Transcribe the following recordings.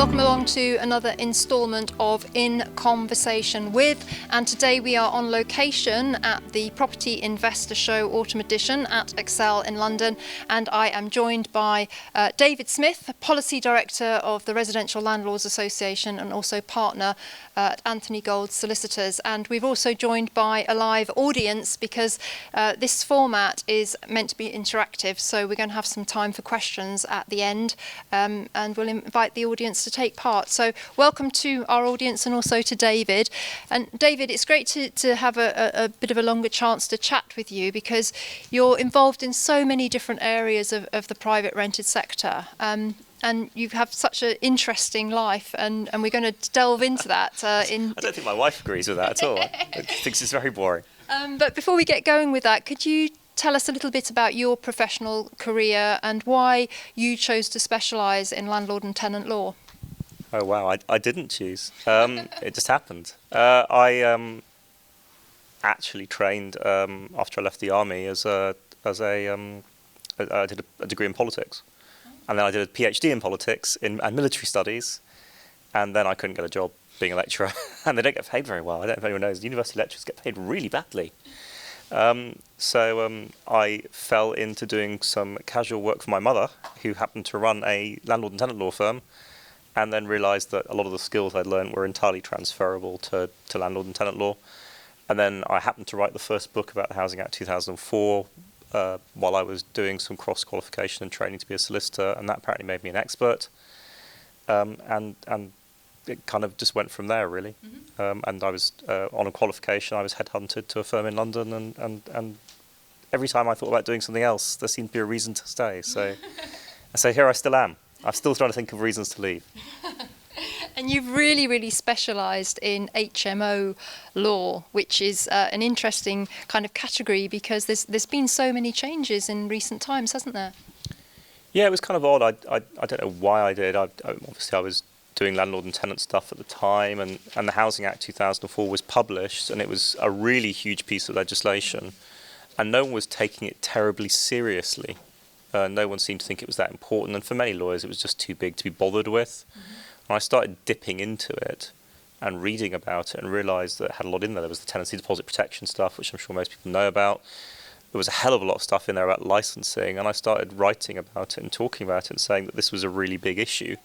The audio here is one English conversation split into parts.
Welcome along to another instalment of In Conversation With, and today we are on location at the Property Investor Show Autumn Edition at Excel in London, and I am joined by David Smith, Policy Director of the Residential Landlords Association and also partner at Anthony Gold's Solicitors. And we've also joined by a live audience because this format is meant to be interactive, so we're going to have some time for questions at the end, and we'll invite the audience to take part. So welcome to our audience and also to David. And David, it's great to have a bit of a longer chance to chat with you because you're involved in so many different areas of the private rented sector. And you have such an interesting life, and we're going to delve into that. I don't think my wife agrees with that at all. I think it's very boring. But before we get going with that, could you tell us a little bit about your professional career and why you chose to specialise in landlord and tenant law? Oh wow, I didn't choose. It just happened. I actually trained after I left the army I did a degree in politics, and then I did a PhD in politics and military studies, and then I couldn't get a job being a lecturer, and they don't get paid very well. I don't know if anyone knows, university lecturers get paid really badly. So I fell into doing some casual work for my mother, who happened to run a landlord and tenant law firm, and then realised that a lot of the skills I'd learned were entirely transferable to landlord and tenant law. And then I happened to write the first book about the Housing Act 2004 while I was doing some cross-qualification and training to be a solicitor, and that apparently made me an expert. And it kind of just went from there, really. Mm-hmm. And I was on a qualification. I was headhunted to a firm in London, and every time I thought about doing something else, there seemed to be a reason to stay. So here I still am. I'm still trying to think of reasons to leave. And you've really specialised in HMO law, which is an interesting kind of category because there's been so many changes in recent times, hasn't there? Yeah, it was kind of odd. I don't know why I did. Obviously, I was doing landlord and tenant stuff at the time, and the Housing Act 2004 was published, and it was a really huge piece of legislation, and no one was taking it terribly seriously. No one seemed to think it was that important, and for many lawyers it was just too big to be bothered with. Mm-hmm. And I started dipping into it and reading about it and realised that it had a lot in there. There was the tenancy deposit protection stuff, which I'm sure most people know about. There was a hell of a lot of stuff in there about licensing, and I started writing about it and talking about it and saying that this was a really big issue.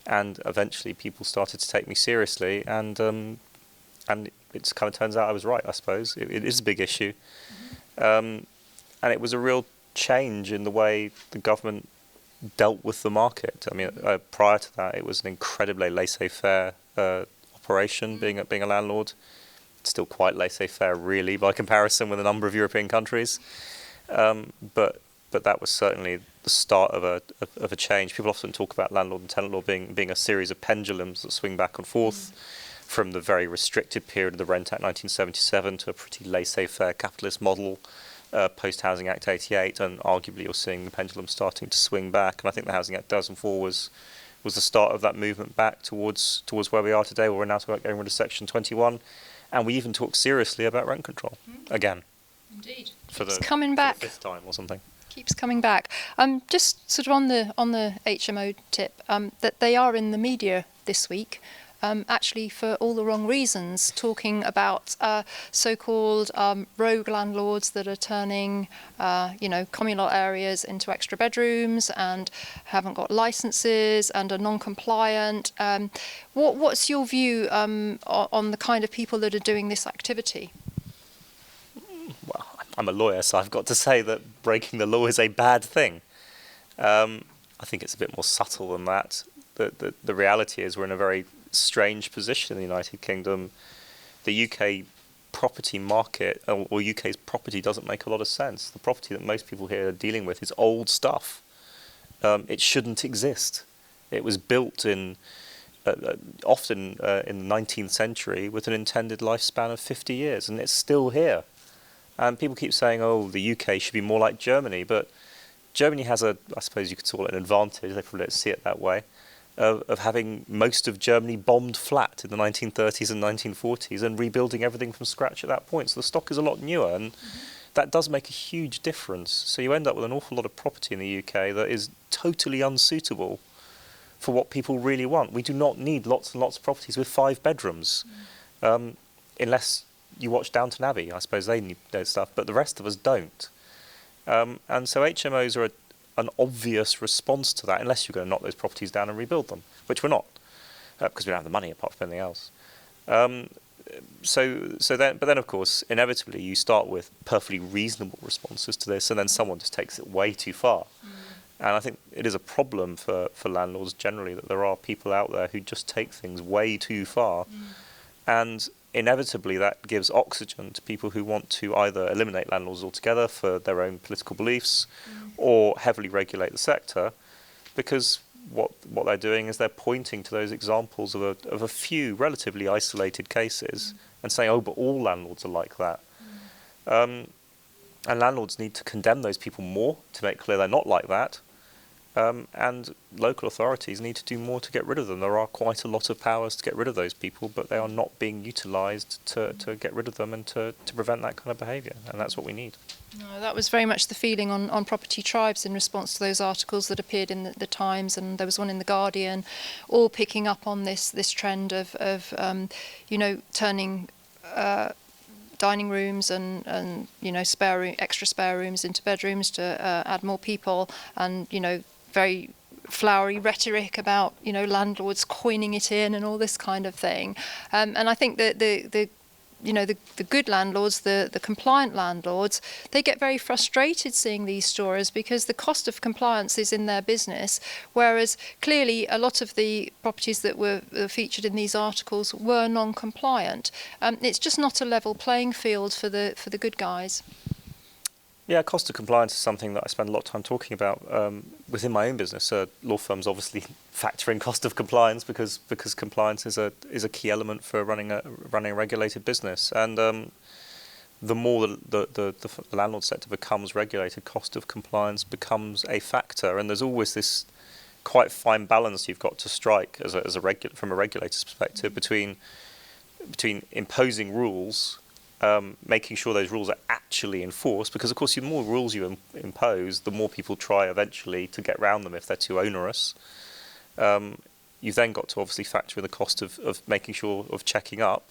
And eventually people started to take me seriously, and it kind of turns out I was right, I suppose. It is a big issue. Mm-hmm. And it was a real change in the way the government dealt with the market. I mean, prior to that, it was an incredibly laissez-faire operation, being a landlord. It's still quite laissez-faire, really, by comparison with a number of European countries. But that was certainly the start of a change. People often talk about landlord and tenant law being a series of pendulums that swing back and forth from the very restricted period of the Rent Act 1977 to a pretty laissez-faire capitalist model post-Housing Act 88, and arguably you're seeing the pendulum starting to swing back. And I think the Housing Act 2004 was the start of that movement back towards where we are today, where we're now talking about getting rid of Section 21, and we even talk seriously about rent control again. Indeed, for the fifth time or something. Keeps coming back. Just sort of on the HMO tip, that they are in the media this week. Actually for all the wrong reasons, talking about so-called rogue landlords that are turning, communal areas into extra bedrooms and haven't got licences and are non-compliant. What's your view on the kind of people that are doing this activity? Well, I'm a lawyer, so I've got to say that breaking the law is a bad thing. I think it's a bit more subtle than that. The reality is we're in a very strange position in the United Kingdom. The UK property market, or UK's property, doesn't make a lot of sense. The property that most people here are dealing with is old stuff. It shouldn't exist. It was built often in the 19th century with an intended lifespan of 50 years, and it's still here. And people keep saying, oh, the UK should be more like Germany, but Germany has I suppose you could call it an advantage, they probably don't see it that way, of having most of Germany bombed flat in the 1930s and 1940s and rebuilding everything from scratch at that point. So the stock is a lot newer, and that does make a huge difference. So you end up with an awful lot of property in the UK that is totally unsuitable for what people really want. We do not need lots and lots of properties with 5 bedrooms, unless you watch Downton Abbey. I suppose they need their stuff, but the rest of us don't. And so HMOs are an obvious response to that, unless you're going to knock those properties down and rebuild them, which we're not, because we don't have the money apart from anything else. But then of course, inevitably, you start with perfectly reasonable responses to this, and then someone just takes it way too far. And I think it is a problem for landlords generally that there are people out there who just take things way too far. And inevitably that gives oxygen to people who want to either eliminate landlords altogether for their own political beliefs or heavily regulate the sector, because what they're doing is they're pointing to those examples of a few relatively isolated cases and saying, oh, but all landlords are like that. And landlords need to condemn those people more to make clear they're not like that. And local authorities need to do more to get rid of them. There are quite a lot of powers to get rid of those people, but they are not being utilised to get rid of them and to prevent that kind of behaviour, and that's what we need. No, that was very much the feeling on property tribes in response to those articles that appeared in the Times, and there was one in the Guardian, all picking up on this trend of turning dining rooms and extra spare rooms into bedrooms to add more people, and very flowery rhetoric about landlords coining it in and all this kind of thing. And I think that the good landlords, the compliant landlords, they get very frustrated seeing these stories because the cost of compliance is in their business, whereas clearly a lot of the properties that were featured in these articles were non-compliant. It's just not a level playing field for the good guys. Yeah, cost of compliance is something that I spend a lot of time talking about within my own business. Law firms obviously factor in cost of compliance because compliance is a key element for running a regulated business. And the more the landlord sector becomes regulated, cost of compliance becomes a factor. And there's always this quite fine balance you've got to strike from a regulator's perspective between imposing rules. Making sure those rules are actually enforced, because of course the more rules you impose, the more people try eventually to get around them if they're too onerous. You've then got to obviously factor in the cost of making sure of checking up,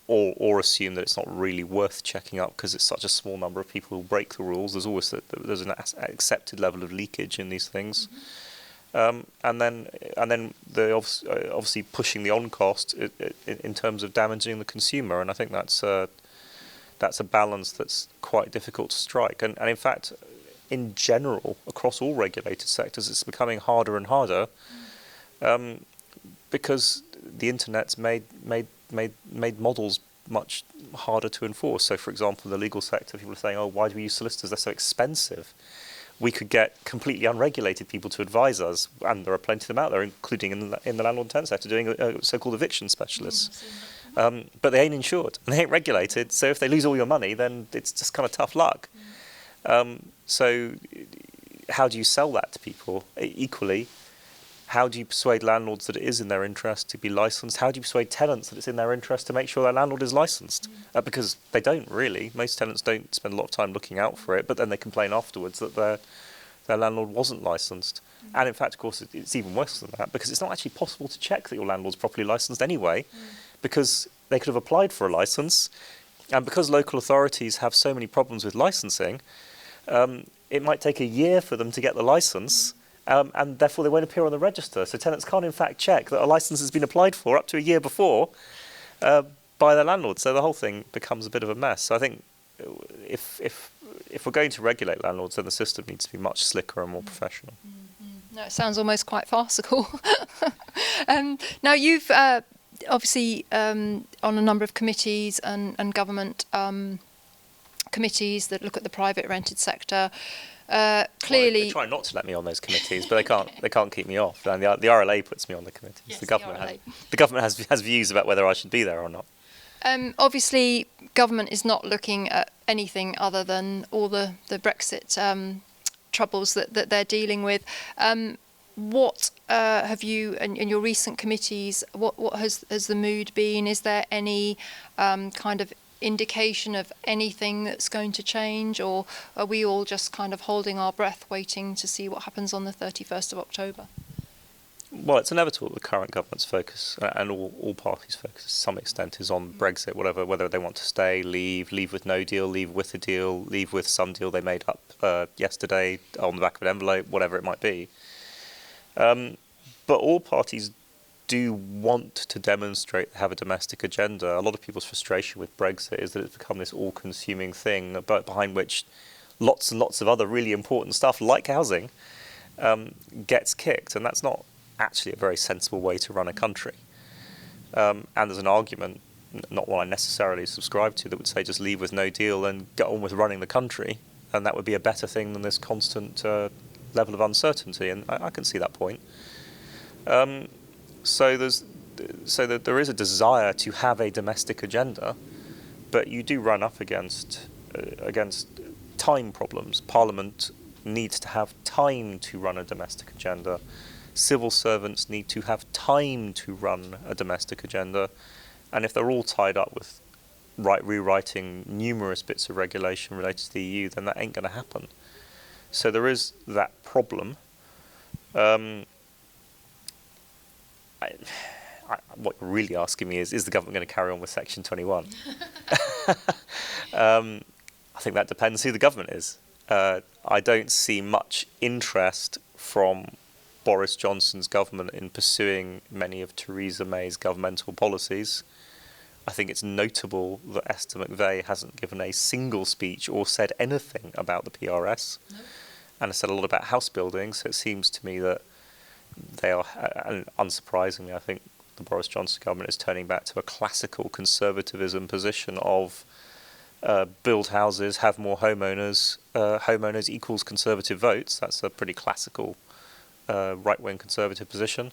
or assume that it's not really worth checking up because it's such a small number of people who break the rules. There's always there's an accepted level of leakage in these things. And then obviously pushing the on cost in terms of damaging the consumer, and I think that's a balance that's quite difficult to strike. And in fact, in general, across all regulated sectors, it's becoming harder and harder because the internet's made models much harder to enforce. So, for example, in the legal sector, people are saying, "Oh, why do we use solicitors? They're so expensive." We could get completely unregulated people to advise us, and there are plenty of them out there, including in the landlord and tenant sector, doing so-called eviction specialists. But they ain't insured and they ain't regulated, so if they lose all your money, then it's just kind of tough luck. So how do you sell that to people? Equally, how do you persuade landlords that it is in their interest to be licensed? How do you persuade tenants that it's in their interest to make sure their landlord is licensed? Because they don't really. Most tenants don't spend a lot of time looking out for it, but then they complain afterwards that their landlord wasn't licensed. And in fact, of course, it's even worse than that, because it's not actually possible to check that your landlord's properly licensed anyway, because they could have applied for a license, and because local authorities have so many problems with licensing, it might take a year for them to get the license. And therefore they won't appear on the register. So tenants can't in fact check that a licence has been applied for up to a year before by their landlord. So the whole thing becomes a bit of a mess. So I think if we're going to regulate landlords, then the system needs to be much slicker and more professional. No, it sounds almost quite farcical. Now you've obviously on a number of committees and government committees that look at the private rented sector. Clearly, well, they try not to let me on those committees, but they can't keep me off. And the RLA puts me on the committees. Yes, the government has views about whether I should be there or not. Obviously, government is not looking at anything other than all the Brexit troubles that they're dealing with. What have you, in your recent committees, what has the mood been? Is there any kind of indication of anything that's going to change, or are we all just kind of holding our breath waiting to see what happens on the 31st of October? Well, it's inevitable that the current government's focus, and all parties' focus to some extent, is on Brexit, whether they want to stay, leave with no deal, leave with a deal, leave with some deal they made up yesterday on the back of an envelope, whatever it might be. But all parties do want to demonstrate they have a domestic agenda. A lot of people's frustration with Brexit is that it's become this all-consuming thing, but behind which lots and lots of other really important stuff, like housing, gets kicked, and that's not actually a very sensible way to run a country. And there's an argument, not one I necessarily subscribe to, that would say just leave with no deal and get on with running the country, and that would be a better thing than this constant level of uncertainty, and I can see that point. So that there is a desire to have a domestic agenda, but you do run up against time problems. Parliament needs to have time to run a domestic agenda. Civil servants need to have time to run a domestic agenda, and if they're all tied up with rewriting numerous bits of regulation related to the EU, then that ain't going to happen. So there is that problem. What you're really asking me is the government going to carry on with Section 21? I think that depends who the government is. I don't see much interest from Boris Johnson's government in pursuing many of Theresa May's governmental policies. I think it's notable that Esther McVey hasn't given a single speech or said anything about the PRS, and has said a lot about house building. So it seems to me that they are, and unsurprisingly, I think the Boris Johnson government is turning back to a classical conservatism position of build houses, have more homeowners, homeowners equals conservative votes. That's a pretty classical right-wing conservative position.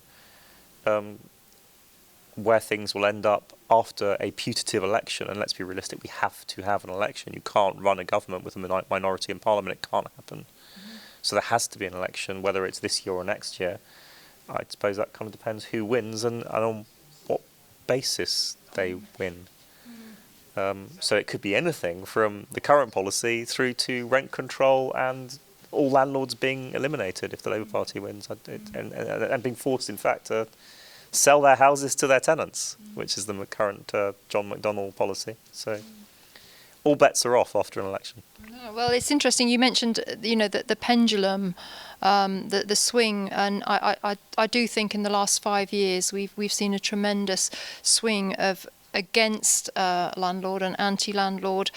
Where things will end up after a putative election, and let's be realistic, we have to have an election. You can't run a government with a minority in parliament. It can't happen. So there has to be an election, whether it's this year or next year. I suppose that kind of depends who wins and on what basis they win. So it could be anything from the current policy through to rent control and all landlords being eliminated if the Labour Party wins, and being forced, in fact, to sell their houses to their tenants, which is the current John McDonnell policy. So all bets are off after an election. Well, it's interesting. You mentioned, the pendulum, the swing, and I do think in the last 5 years we've seen a tremendous swing of against landlord and anti-landlord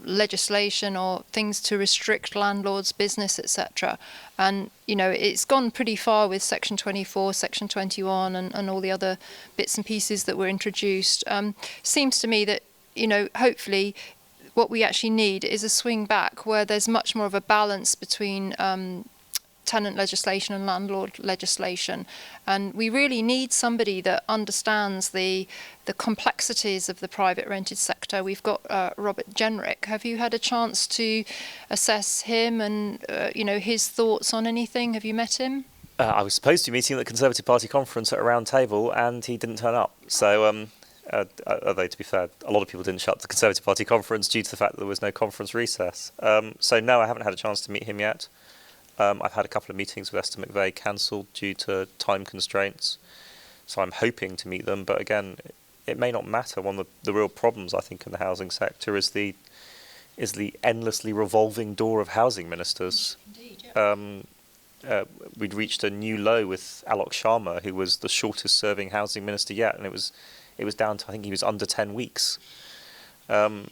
legislation or things to restrict landlords' business, etc. And it's gone pretty far with Section 24, Section 21, and all the other bits and pieces that were introduced. Seems to me that hopefully what we actually need is a swing back where there's much more of a balance between tenant legislation and landlord legislation, and we really need somebody that understands the complexities of the private rented sector. We've got Robert Jenrick. Have you had a chance to assess him and his thoughts on anything? Have you met him? I was supposed to be meeting at the Conservative Party conference at a round table, and he didn't turn up. So although, to be fair, a lot of people didn't show up to the Conservative Party conference due to the fact that there was no conference recess. So no, I haven't had a chance to meet him yet. I've had a couple of meetings with Esther McVey cancelled due to time constraints, so I'm hoping to meet them. But again, it may not matter. One of the real problems, I think, in the housing sector is the endlessly revolving door of housing ministers. Indeed, yeah. We'd reached a new low with Alok Sharma, who was the shortest-serving housing minister yet, and it was down to, I think he was under 10 weeks. And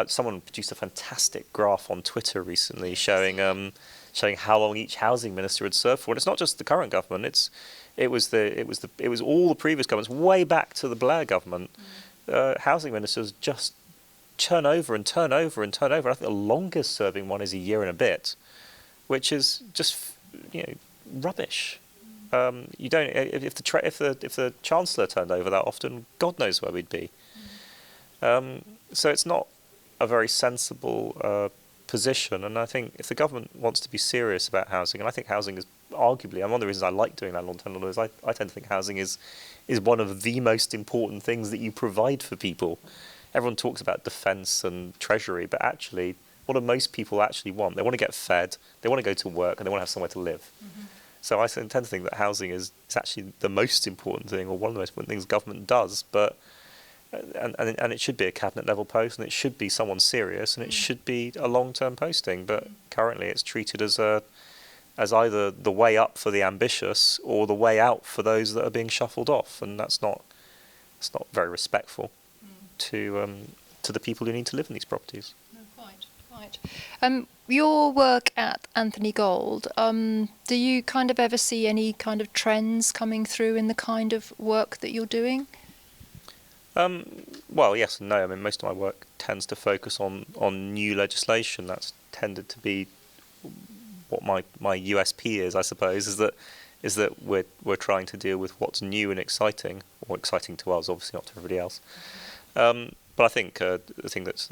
someone produced a fantastic graph on Twitter recently showing how long each housing minister had served for. And it's not just the current government; it was all the previous governments, way back to the Blair government. Housing ministers just turn over and turn over and turn over. I think the longest serving one is a year and a bit, which is just rubbish. You don't if the Chancellor turned over that often, God knows where we'd be. So it's not a very sensible position, and I think if the government wants to be serious about housing, and I think housing is arguably, and one of the reasons I like doing landlord tenant law is I tend to think housing is one of the most important things that you provide for people. Everyone talks about defence and treasury, but actually, what do most people actually want? They want to get fed, they want to go to work, and they want to have somewhere to live. So I tend to think that housing is actually the most important thing, or one of the most important things government does. But and it should be a cabinet level post, and it should be someone serious, and it should be a long-term posting. But currently, it's treated as either the way up for the ambitious or the way out for those that are being shuffled off, and it's not very respectful to the people who need to live in these properties. No, quite. Your work at Anthony Gold, do you kind of ever see any kind of trends coming through in the kind of work that you're doing? Well, yes and no. I mean, most of my work tends to focus on new legislation. That's tended to be what my USP is, I suppose, is that we're trying to deal with what's new and exciting, or exciting to us, obviously not to everybody else. But I think the thing that's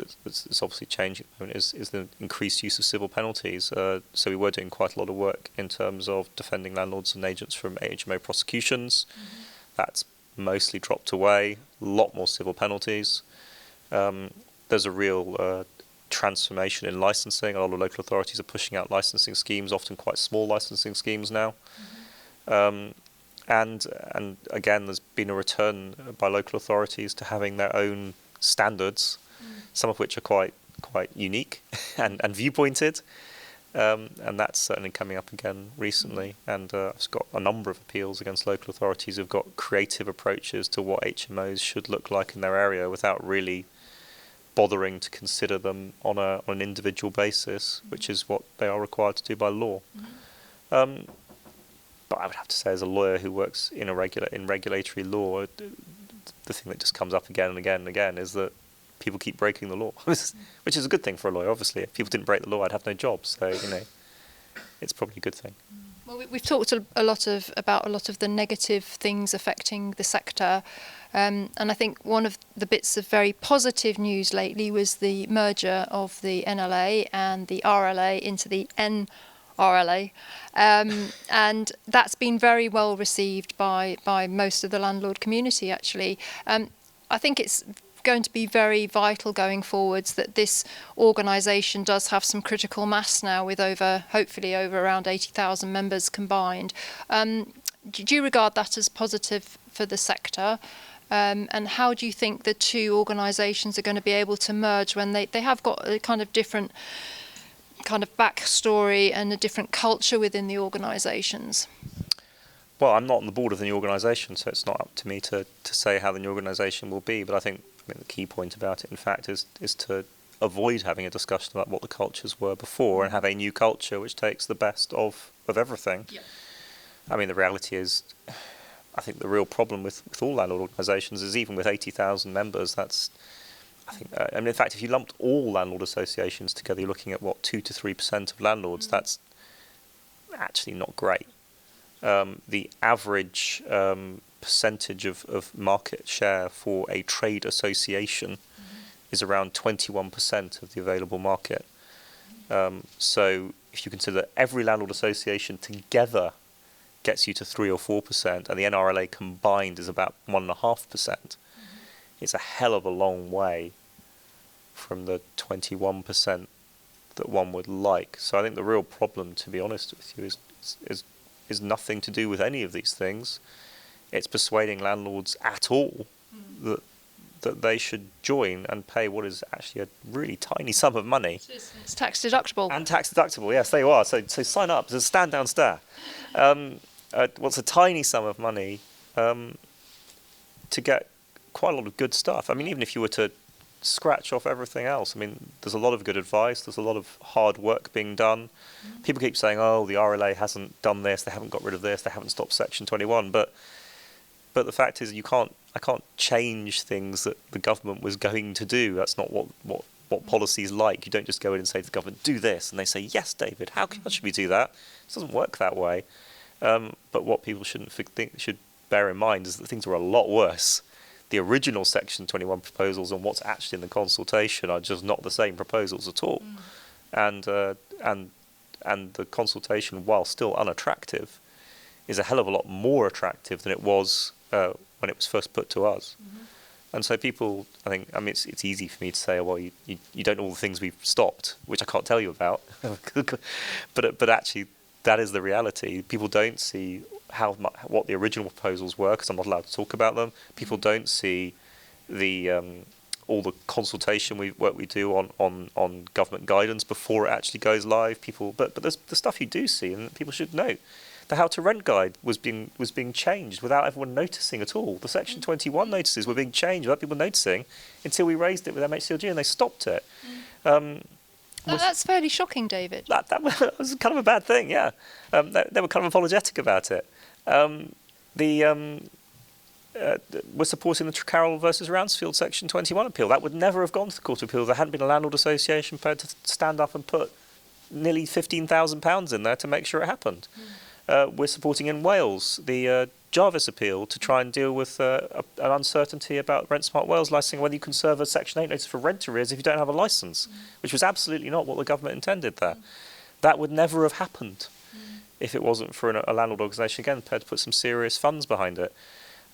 obviously changing at the moment is the increased use of civil penalties. So we were doing quite a lot of work in terms of defending landlords and agents from HMO prosecutions. That's mostly dropped away. A lot more civil penalties. There's a real transformation in licensing. A lot of local authorities are pushing out licensing schemes, often quite small licensing schemes now. And again, there's been a return by local authorities to having their own standards, some of which are quite unique and viewpointed, and that's certainly coming up again recently. And I've got a number of appeals against local authorities who've got creative approaches to what HMOs should look like in their area without really bothering to consider them on an individual basis, which is what they are required to do by law. But I would have to say, as a lawyer who works in regulatory law, the thing that just comes up again and again and again is that people keep breaking the law, which is a good thing for a lawyer, obviously. If people didn't break the law, I'd have no job. So, it's probably a good thing. Well, we've talked about a lot of the negative things affecting the sector. And I think one of the bits of very positive news lately was the merger of the NLA and the RLA into the NRLA. And that's been very well received by most of the landlord community, actually. I think it's going to be very vital going forwards that this organisation does have some critical mass now, with hopefully over around 80,000 members combined. Do you regard that as positive for the sector? And how do you think the two organisations are going to be able to merge when they have got a kind of different kind of backstory and a different culture within the organisations? Well, I'm not on the board of the new organisation, so it's not up to me to say how the new organisation will be. But I think the key point about it, in fact, is to avoid having a discussion about what the cultures were before and have a new culture which takes the best of everything. Yeah. I mean, the reality is, I think the real problem with all landlord organisations is, even with 80,000 members, in fact, if you lumped all landlord associations together, you're looking at, 2 to 3% of landlords. That's actually not great. The average percentage of market share for a trade association is around 21% of the available market. So if you consider every landlord association together gets you to 3 or 4%, and the NRLA combined is about 1.5%, it's a hell of a long way from the 21% that one would like. So I think the real problem, to be honest with you, is nothing to do with any of these things. It's persuading landlords at all that they should join and pay what is actually a really tiny sum of money. It's tax deductible. And tax deductible, yes, there you are. So sign up. There's a stand down stare. What's a tiny sum of money to get quite a lot of good stuff. I mean, even if you were to scratch off everything else, I mean, there's a lot of good advice. There's a lot of hard work being done. People keep saying, oh, the RLA hasn't done this. They haven't got rid of this. They haven't stopped Section 21. But the fact is, I can't change things that the government was going to do. That's not what policy is like. You don't just go in and say to the government, do this, and they say, yes, David, how should we do that? It doesn't work that way. But what people should bear in mind is that things were a lot worse. The original Section 21 proposals and what's actually in the consultation are just not the same proposals at all. And the consultation, while still unattractive, is a hell of a lot more attractive than it was when it was first put to us. And so people, I mean, it's easy for me to say, well, you don't know all the things we've stopped, which I can't tell you about. But actually, that is the reality. People don't see what the original proposals were, because I'm not allowed to talk about them. People don't see the all the consultation work we do on government guidance before it actually goes live. But there's the stuff you do see, and people should know. The How to Rent guide was being changed without everyone noticing at all. The Section 21 notices were being changed without people noticing until we raised it with MHCLG and they stopped it. That's fairly shocking, David. That was kind of a bad thing, yeah. They were kind of apologetic about it. We're supporting the Trecarroll versus Ransfield Section 21 appeal. That would never have gone to the Court of Appeal. There hadn't been a landlord association prepared to stand up and put nearly £15,000 in there to make sure it happened. We're supporting in Wales the Jarvis appeal to try and deal with an uncertainty about Rent Smart Wales licensing, whether you can serve a Section 8 notice for rent arrears if you don't have a licence, which was absolutely not what the government intended there. That would never have happened if it wasn't for a landlord organisation, again, prepared to put some serious funds behind it.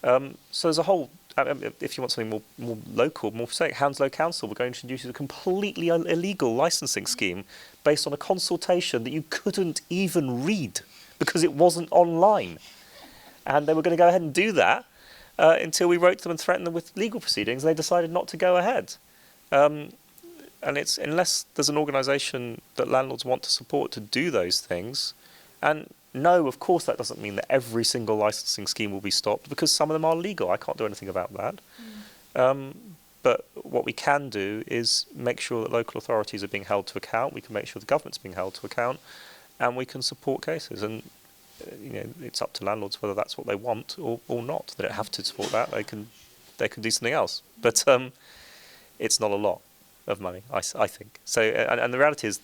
So there's a whole, if you want something more local, more specific, Hounslow Council were going to introduce a completely illegal licensing scheme based on a consultation that you couldn't even read because it wasn't online. And they were going to go ahead and do that until we wrote them and threatened them with legal proceedings, and they decided not to go ahead. And it's unless there's an organisation that landlords want to support to do those things, and no, of course that doesn't mean that every single licensing scheme will be stopped, because some of them are legal. I can't do anything about that. But what we can do is make sure that local authorities are being held to account. We can make sure the government's being held to account, and we can support cases. And it's up to landlords whether that's what they want or not. They don't have to support that. They can do something else. But it's not a lot of money, I think. So, and the reality is,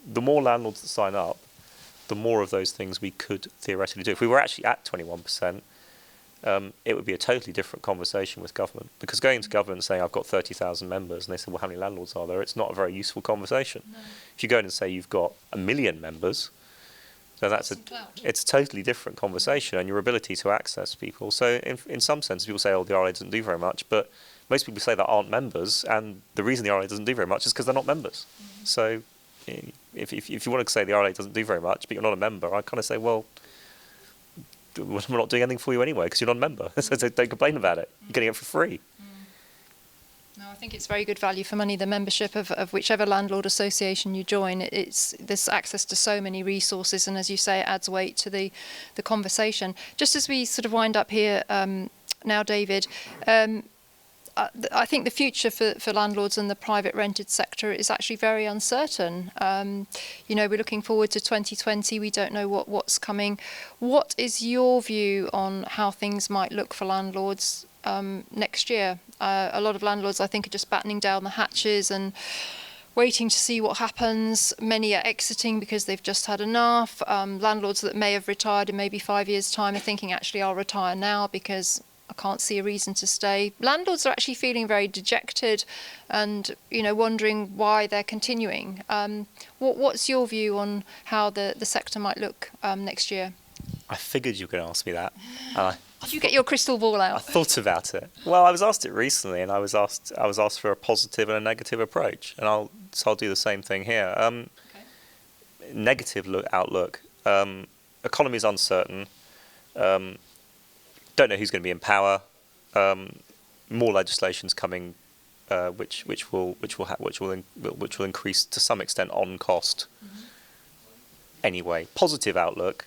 the more landlords that sign up, the more of those things we could theoretically do. If we were actually at 21%, it would be a totally different conversation with government. Because going to government and saying, I've got 30,000 members, and they say, well, how many landlords are there? It's not a very useful conversation. No. If you go in and say you've got 1 million members, so it's a totally different conversation, and your ability to access people. So in some sense, people say, oh, the RA doesn't do very much, but most people say that aren't members, and the reason the RA doesn't do very much is because they're not members. So if you want to say the RA doesn't do very much, but you're not a member, I kind of say, well, we're not doing anything for you anyway because you're not a member. So don't complain about it. You're getting it for free. No, I think it's very good value for money, the membership of whichever landlord association you join. There's access to so many resources, and as you say, it adds weight to the conversation. Just as we sort of wind up here now, David, I think the future for landlords and the private rented sector is actually very uncertain. We're looking forward to 2020. We don't know what's coming. What is your view on how things might look for landlords next year? A lot of landlords, I think, are just battening down the hatches and waiting to see what happens. Many are exiting because they've just had enough. Landlords that may have retired in maybe 5 years' time are thinking, actually, I'll retire now because I can't see a reason to stay. Landlords are actually feeling very dejected and, wondering why they're continuing. What's your view on how the sector might look next year? I figured you were going to ask me that. Did you get your crystal ball out? I thought about it. Well, I was asked it recently, and I was asked for a positive and a negative approach, and I'll do the same thing here. Okay. Negative outlook. Economy is uncertain. Don't know who's going to be in power. More legislation's coming, which will increase to some extent on cost. Anyway, positive outlook.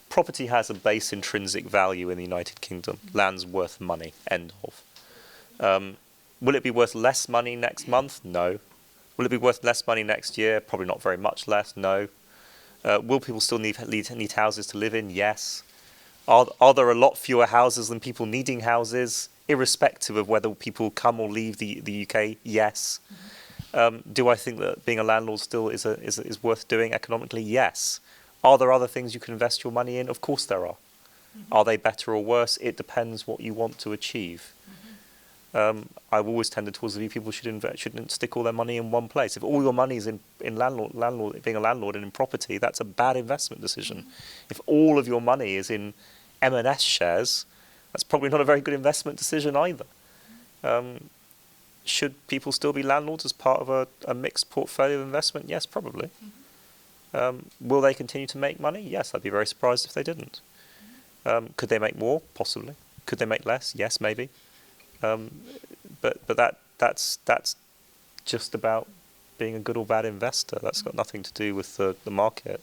Property has a base intrinsic value in the United Kingdom. Land's worth money. End of. Will it be worth less money next month? No. Will it be worth less money next year? Probably not very much less. No. Will people still need houses to live in? Yes. Are there a lot fewer houses than people needing houses, irrespective of whether people come or leave the UK? Yes. Do I think that being a landlord still is worth doing economically? Yes. Are there other things you can invest your money in? Of course there are. Are they better or worse? It depends what you want to achieve. I've always tended towards the view people shouldn't stick all their money in one place. If all your money is in being a landlord and in property, that's a bad investment decision. If all of your money is in M&S shares, that's probably not a very good investment decision either. Should people still be landlords as part of a mixed portfolio of investment? Yes, probably. Will they continue to make money? Yes, I'd be very surprised if they didn't. Could they make more? Possibly. Could they make less? Yes, maybe. But that's just about being a good or bad investor. That's got nothing to do with the market.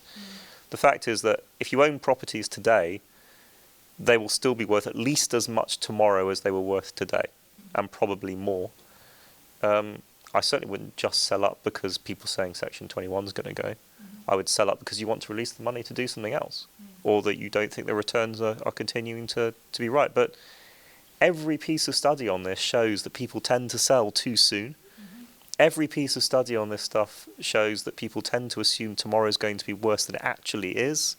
The fact is that if you own properties today, they will still be worth at least as much tomorrow as they were worth today, and probably more. I certainly wouldn't just sell up because people saying Section 21 is going to go. I would sell up because you want to release the money to do something else, or that you don't think the returns are continuing to be right. But every piece of study on this shows that people tend to sell too soon. Every piece of study on this stuff shows that people tend to assume tomorrow is going to be worse than it actually is.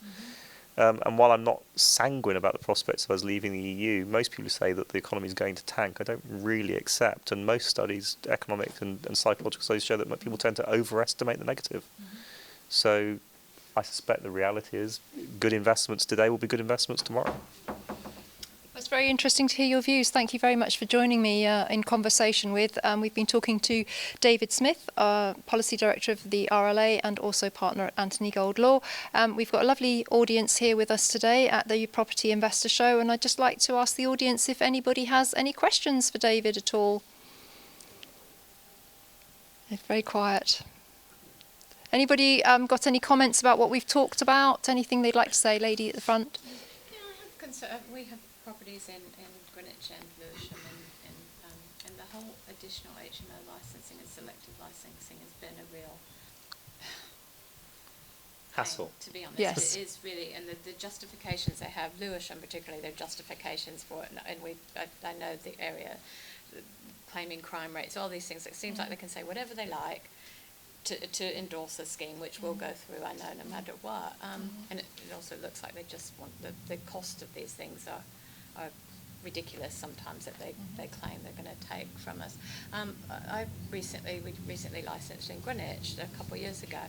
And while I'm not sanguine about the prospects of us leaving the EU, most people say that the economy is going to tank. I don't really accept. And most studies, economic and psychological studies, show that people tend to overestimate the negative. So I suspect the reality is good investments today will be good investments tomorrow. It's very interesting to hear your views. Thank you very much for joining me in conversation with. We've been talking to David Smith, Policy Director of the RLA and also partner at Anthony Gold Law. We've got a lovely audience here with us today at the Property Investor Show, and I'd just like to ask the audience if anybody has any questions for David at all. It's very quiet. Anybody got any comments about what we've talked about? Anything they'd like to say? Lady at the front. Yeah, I have concern. We have properties in Greenwich and Lewisham, and the whole additional HMO licensing and selective licensing has been a real Hassle. to be honest. Yes. It is really, and the justifications they have, Lewisham particularly, their justifications for it, and I know the area, claiming crime rates, all these things. It seems like they can say whatever they like to endorse a scheme, which will go through, I know, no matter what. And it also looks like they just want the cost of these things are ridiculous sometimes that they claim they're going to take from us. We recently licensed in Greenwich a couple of years ago,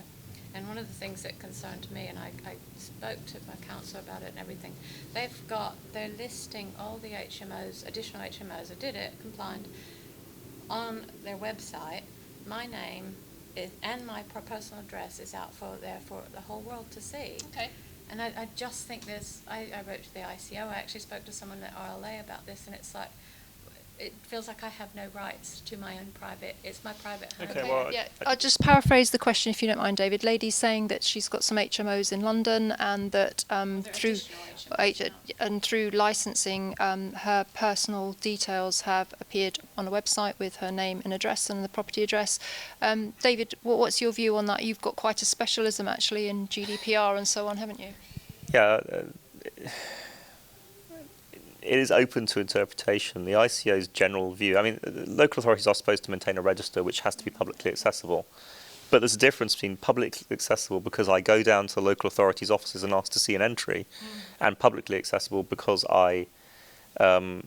and one of the things that concerned me, and I spoke to my counsellor about it and everything, they're listing all the HMOs, additional HMOs that did it, compliant, on their website. My name and my personal address is out there for the whole world to see. Okay. And I just think I wrote to the ICO, I actually spoke to someone at RLA about this, and it's like, it feels like I have no rights to my own it's my private home. Okay, well, Yeah, I'll just paraphrase the question if you don't mind, David. Lady's saying that she's got some HMOs in London, and that through licensing, her personal details have appeared on a website with her name and address and the property address. David, what's your view on that? You've got quite a specialism actually in GDPR and so on, haven't you? Yeah. It is open to interpretation. The ICO's general view, I mean, local authorities are supposed to maintain a register which has to be publicly accessible. But there's a difference between publicly accessible because I go down to the local authority's offices and ask to see an entry, and publicly accessible because I can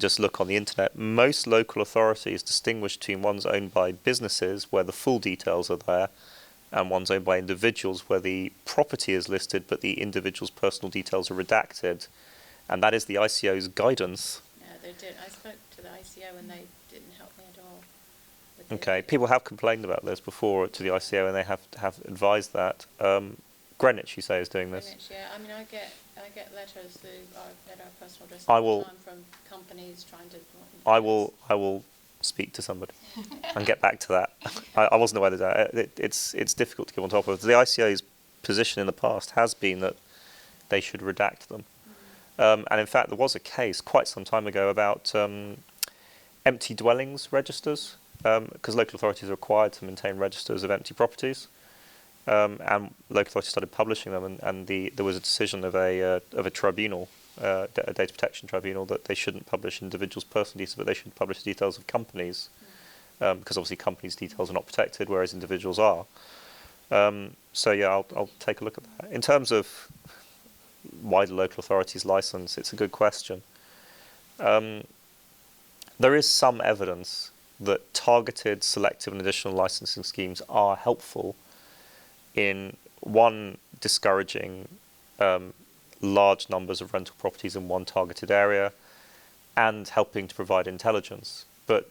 just look on the internet. Most local authorities distinguish between ones owned by businesses, where the full details are there, and ones owned by individuals, where the property is listed but the individual's personal details are redacted. And that is the ICO's guidance. Yeah, they did. I spoke to the ICO and they didn't help me at all. Okay, people have complained about this before to the ICO, and they have advised that. Greenwich, you say, is doing this. Greenwich, yeah. I mean, I get letters at our personal address from companies trying to. I will speak to somebody and get back to that. I wasn't aware of that. It's difficult to get on top of. The ICO's position in the past has been that they should redact them. And in fact, there was a case quite some time ago about empty dwellings registers, because local authorities are required to maintain registers of empty properties, and local authorities started publishing them, and there was a decision of a tribunal, a data protection tribunal, that they shouldn't publish individuals' personal details, but they should publish the details of companies, because obviously companies' details are not protected, whereas individuals are. So yeah, I'll take a look at that. In terms of why do local authorities license? It's a good question. There is some evidence that targeted, selective and additional licensing schemes are helpful in, one, discouraging large numbers of rental properties in one targeted area, and helping to provide intelligence. But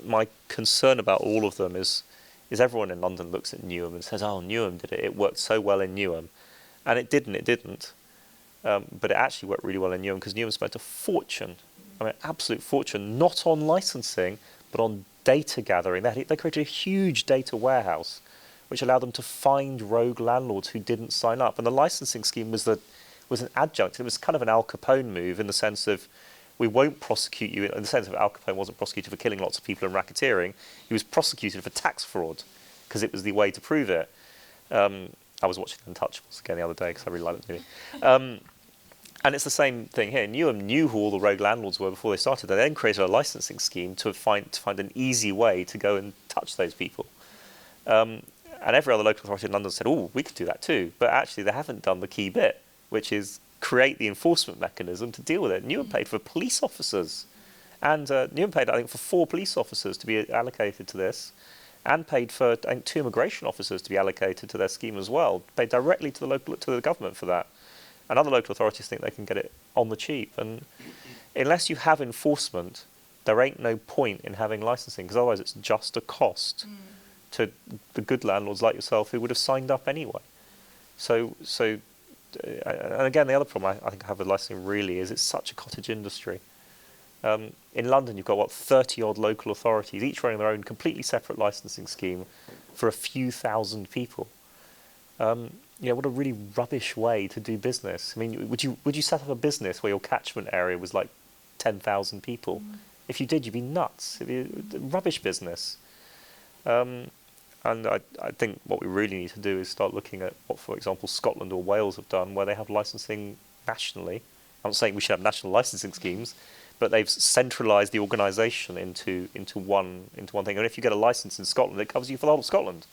my concern about all of them is is everyone in London looks at Newham and says, oh, Newham did it. It worked so well in Newham. And it didn't. But it actually worked really well in Newham because Newham spent a fortune, absolute fortune, not on licensing, but on data gathering. They created a huge data warehouse, which allowed them to find rogue landlords who didn't sign up. And the licensing scheme was an adjunct. It was kind of an Al Capone move in the sense of, we won't prosecute you, in the sense of Al Capone wasn't prosecuted for killing lots of people and racketeering. He was prosecuted for tax fraud because it was the way to prove it. I was watching Untouchables again the other day because I really like that movie. And it's the same thing here. Newham knew who all the rogue landlords were before they started. They then created a licensing scheme to find an easy way to go and touch those people. And every other local authority in London said, oh, we could do that too. But actually they haven't done the key bit, which is create the enforcement mechanism to deal with it. Newham paid for police officers. And Newham paid, I think, for 4 police officers to be allocated to this, and paid for, I think, 2 immigration officers to be allocated to their scheme as well. Paid directly to the government for that. And other local authorities think they can get it on the cheap. And unless you have enforcement, there ain't no point in having licensing, because otherwise it's just a cost to the good landlords like yourself who would have signed up anyway. So and again, the other problem I think I have with licensing really is it's such a cottage industry. In London, you've got, 30-odd local authorities, each running their own completely separate licensing scheme for a few thousand people. What a really rubbish way to do business. I mean, would you set up a business where your catchment area was like 10,000 people? If you did, you'd be nuts. It'd be a rubbish business. And I think what we really need to do is start looking at what, for example, Scotland or Wales have done, where they have licensing nationally. I'm not saying we should have national licensing schemes, but they've centralised the organisation into one thing. And if you get a licence in Scotland, it covers you for the whole of Scotland.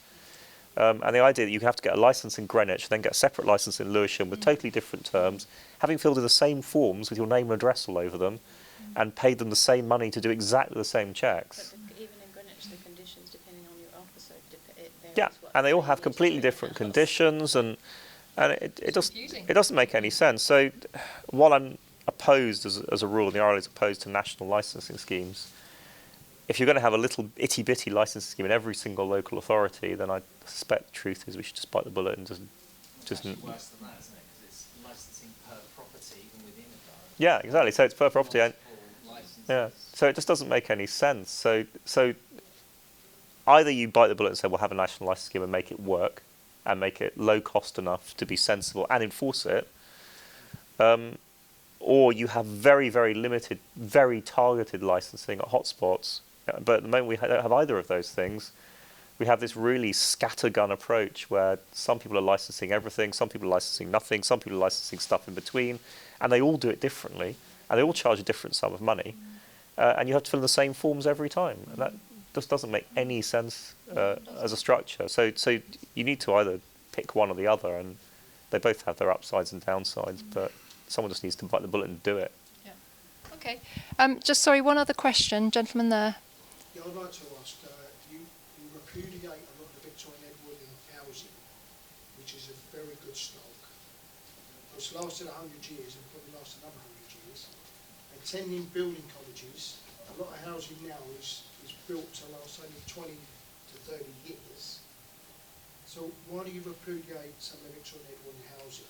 And the idea that you have to get a licence in Greenwich, then get a separate licence in Lewisham with totally different terms, having filled in the same forms with your name and address all over them, and paid them the same money to do exactly the same checks. But even in Greenwich, the conditions, depending on your officer, it varies. Yeah, and they all have completely different conditions, and it doesn't make any sense. So while I'm opposed as a rule, and the RL is opposed to national licensing schemes, if you're going to have a little itty-bitty licensing scheme in every single local authority, then I suspect the truth is we should just bite the bullet and just. It's actually worse than that, isn't it? Because it's licensing per property even within a borough. Yeah, exactly. So it's per property. Yeah. So it just doesn't make any sense. So either you bite the bullet and say we'll have a national licensing scheme and make it work, and make it low cost enough to be sensible and enforce it, or you have very, very limited, very targeted licensing at hotspots. But at the moment we don't have either of those things. We have this really scattergun approach where some people are licensing everything, some people are licensing nothing, some people are licensing stuff in between, and they all do it differently, and they all charge a different sum of money, and you have to fill in the same forms every time, and that just doesn't make any sense as a structure. So you need to either pick one or the other, and they both have their upsides and downsides, but someone just needs to bite the bullet and do it. Yeah. Okay. One other question, gentleman there. Yeah, I'd like to ask, you repudiate a lot of the Victorian Edwardian housing, which is a very good stock. It's lasted 100 years and probably last another 100 years. Attending building colleges, a lot of housing now is built to last only 20 to 30 years. So why do you repudiate some of the Victorian Edwardian housing?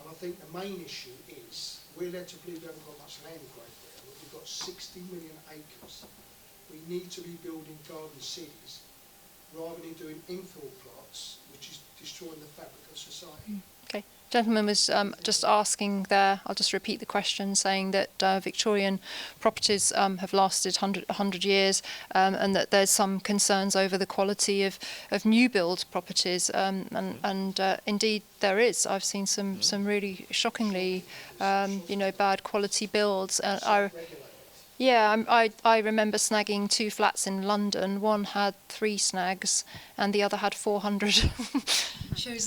And I think the main issue is we're led to believe we haven't got much land growth there. We've got 60 million acres. We need to be building garden cities rather than doing infill plots, which is destroying the fabric of society. Okay. Gentleman was just asking there, I'll just repeat the question, saying that Victorian properties have lasted 100 years and that there's some concerns over the quality of new build properties. And indeed there is. I've seen some really shockingly bad quality builds. I remember snagging 2 flats in London. One had 3 snags, and the other had 400. shows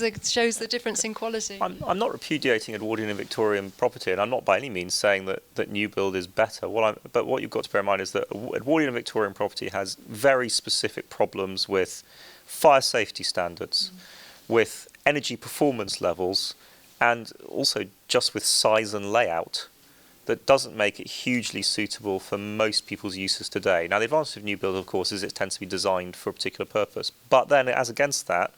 the difference in quality. I'm not repudiating Edwardian and Victorian property, and I'm not by any means saying that new build is better. But what you've got to bear in mind is that Edwardian and Victorian property has very specific problems with fire safety standards, with energy performance levels, and also just with size and layout. that doesn't make it hugely suitable for most people's uses today. Now, the advantage of new build, of course, is it tends to be designed for a particular purpose. But then, as against that,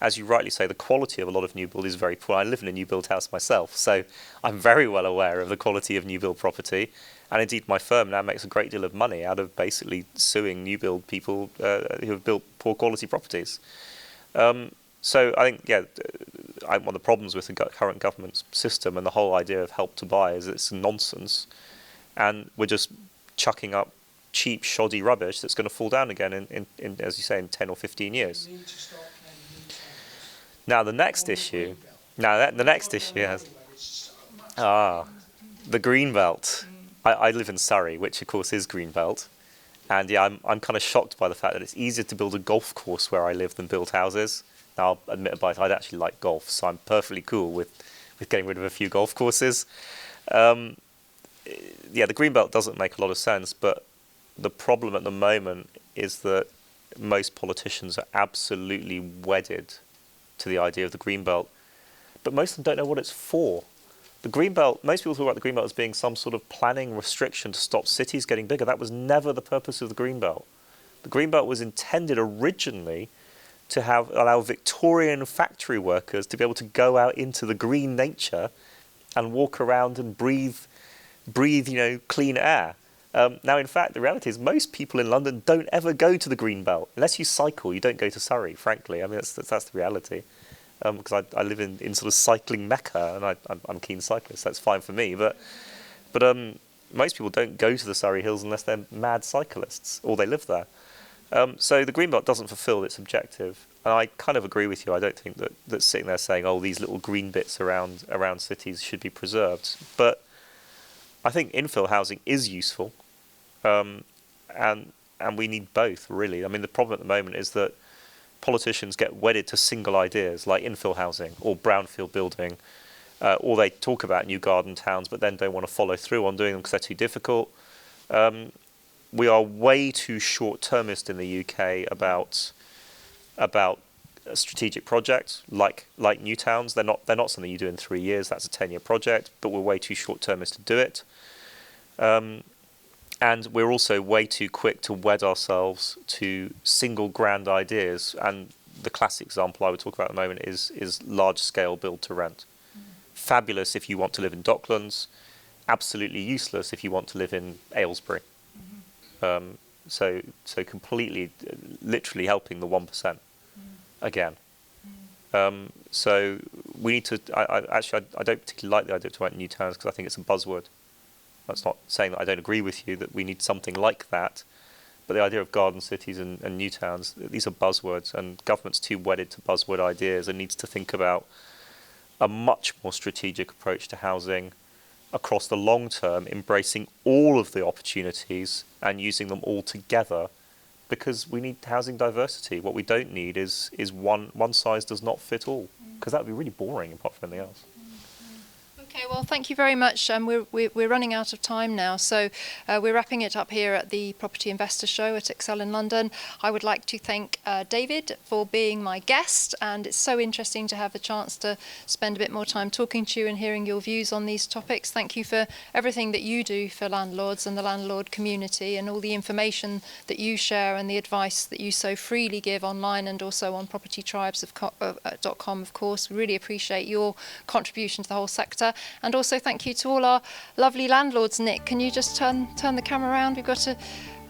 as you rightly say, the quality of a lot of new build is very poor. I live in a new build house myself, so I'm very well aware of the quality of new build property. And indeed, my firm now makes a great deal of money out of basically suing new build people who have built poor quality properties. So I think, one of the problems with the current government system and the whole idea of Help to Buy is it's nonsense. And we're just chucking up cheap, shoddy rubbish that's going to fall down again in, as you say, in 10 or 15 years. We need to start planning new towns. Now, the next issue, the next issue has, the green belt. I live in Surrey, which of course is green belt. And yeah, I'm kind of shocked by the fact that it's easier to build a golf course where I live than build houses. Now, I'll admit about it, I'd actually like golf, so I'm perfectly cool with getting rid of a few golf courses. The green belt doesn't make a lot of sense, but the problem at the moment is that most politicians are absolutely wedded to the idea of the green belt, but most of them don't know what it's for. The green belt, most people talk about the green belt as being some sort of planning restriction to stop cities getting bigger. That was never the purpose of the green belt. The green belt was intended originally to allow Victorian factory workers to be able to go out into the green nature and walk around and breathe, clean air. Now, in fact, the reality is most people in London don't ever go to the green belt. Unless you cycle, you don't go to Surrey, frankly. I mean, that's the reality. Because I live in sort of cycling mecca, and I'm a keen cyclist. That's fine for me. But most people don't go to the Surrey Hills unless they're mad cyclists or they live there. So the green belt doesn't fulfil its objective. And I kind of agree with you. I don't think that sitting there saying, oh, these little green bits around cities should be preserved. But I think infill housing is useful, and we need both, really. I mean, the problem at the moment is that politicians get wedded to single ideas like infill housing or brownfield building, or they talk about new garden towns but then don't want to follow through on doing them because they're too difficult. We are way too short-termist in the UK about strategic projects like new towns. They're not something you do in 3 years. That's a 10-year project, but we're way too short-termist to do it. And we're also way too quick to wed ourselves to single grand ideas. And the classic example I would talk about at the moment is large-scale build-to-rent. Fabulous if you want to live in Docklands, absolutely useless if you want to live in Aylesbury. So completely, literally helping the 1% again. So we need to. I don't particularly like the idea of talking about new towns because I think it's a buzzword. That's not saying that I don't agree with you that we need something like that, but the idea of garden cities and new towns, these are buzzwords, and government's too wedded to buzzword ideas and needs to think about a much more strategic approach to housing across the long term, embracing all of the opportunities and using them all together, because we need housing diversity. What we don't need is one size does not fit all, because that would be really boring apart from anything else. Okay, well, thank you very much. We're running out of time now, so we're wrapping it up here at the Property Investor Show at Excel in London. I would like to thank David for being my guest, and it's so interesting to have the chance to spend a bit more time talking to you and hearing your views on these topics. Thank you for everything that you do for landlords and the landlord community, and all the information that you share and the advice that you so freely give online and also on propertytribes.com, of course. We really appreciate your contribution to the whole sector. And also thank you to all our lovely landlords. Nick, can you just turn the camera around? We've got a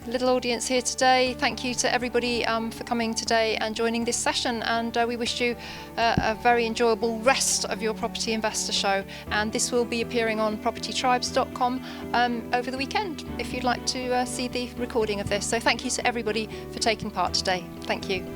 little audience here today. Thank you to everybody for coming today and joining this session, and we wish you a very enjoyable rest of your Property Investor Show, and this will be appearing on propertytribes.com over the weekend if you'd like to see the recording of this. So thank you to everybody for taking part today. Thank you.